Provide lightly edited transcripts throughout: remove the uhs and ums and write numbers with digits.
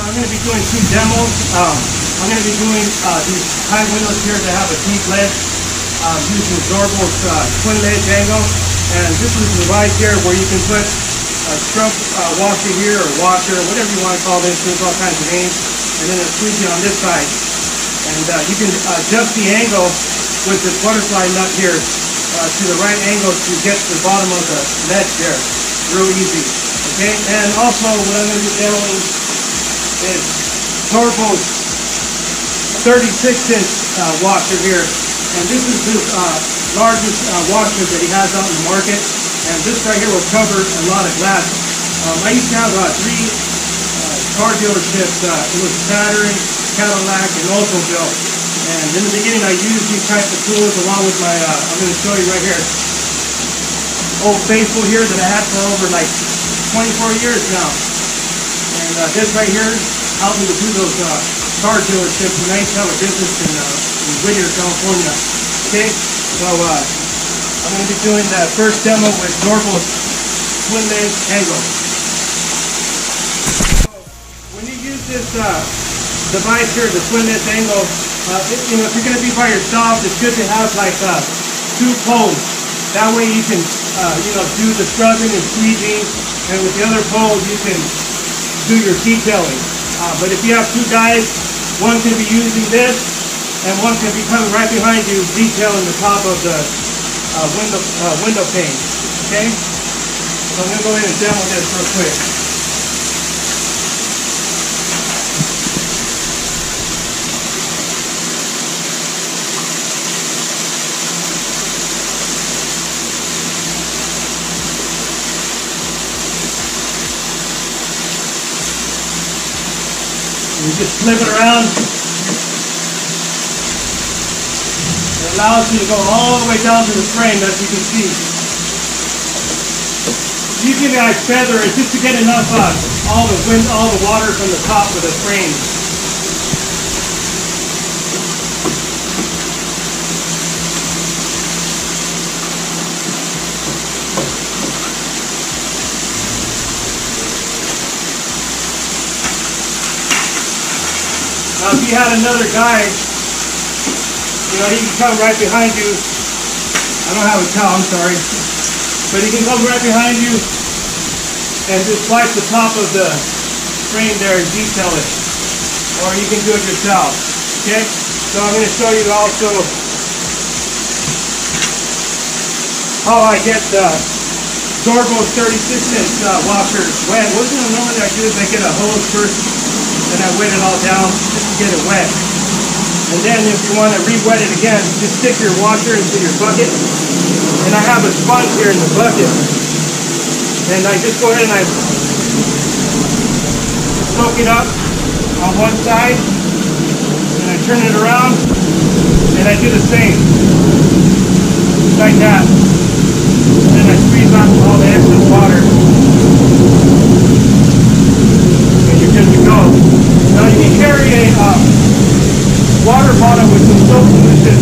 I'm going to be doing two demos. I'm going to be doing these high windows here that have a deep ledge using Sörbo's twin ledge angle. And this is the device here where you can put a scrub washer here or washer, whatever you want to call this. There's all kinds of names. And then a squeegee on this side. And you can adjust the angle with this butterfly nut here to the right angle to get to the bottom of the ledge there. Real easy. Okay? And also what I'm going to be demoing is Sörbo's 36-inch washer here. And this is his largest washer that he has out in the market. And this right here will cover a lot of glass. I used to have 3 car dealerships. It was Saturn, Cadillac, and Oldsmobile. And in the beginning I used these types of tools along with my, I'm going to show you right here, Old Faithful here that I had for over like 24 years now. And this right here helped me to do those car dealerships when I used to have a business in Whittier, California. Okay, so I'm going to be doing that first demo with Sörbo's twin ledge angle. So, when you use this device here, the twin ledge angle, if you're going to be by yourself, it's good to have like 2 poles. That way you can do the scrubbing and squeeging, and with the other pole you can do your detailing. But if you have 2 guys, one can be using this, and one can be coming right behind you detailing the top of the window pane. Okay? So I'm going to go ahead and demo this real quick. You just flip it around. It allows you to go all the way down to the frame, as you can see. Usually I feather it just to get enough all the water from the top of the frame. Now if you had another guy, he can come right behind you. I don't have a towel, I'm sorry. But he can come right behind you and just swipe the top of the frame there and detail it. Or you can do it yourself. Okay? So I'm going to show you also how I get the Sörbo's 36-inch washer wet. What normally I do is I get a hose first, and I wet it all down just to get it wet. And then if you want to re-wet it again, just stick your washer into your bucket. And I have a sponge here in the bucket. And I just go ahead and I soak it up on one side. And I turn it around. And I do the same. Like that. And then I squeeze out all the excess water. And you're good to go. Now you can carry a water bottle with some soap solution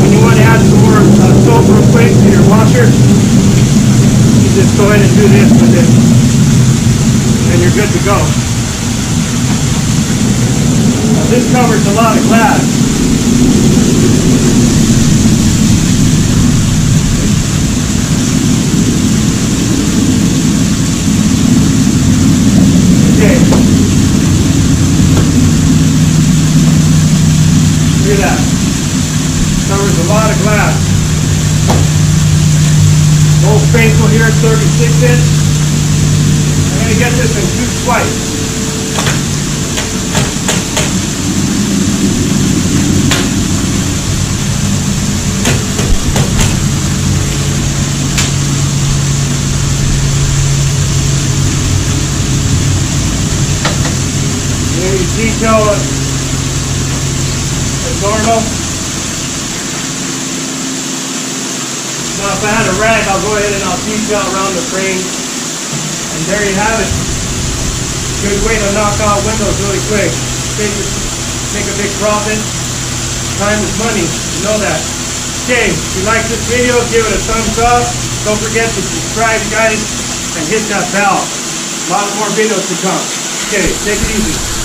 when you want to add some more soap real quick to your washer. You just go ahead and do this with it, and you're good to go. Now this covers a lot of glass. Look at that. Covers a lot of glass. Old Faithful here, 36-inch. I'm going to get this in 2 swipes. Then you detail it as normal. Now if I had a rag, I'll go ahead and I'll detail around the frame. And there you have it. Good way to knock out windows really quick. Take a big profit. Time is money. You know that. Okay, if you like this video, give it a thumbs up. Don't forget to subscribe, guys, and hit that bell. A lot more videos to come. Okay, take it easy.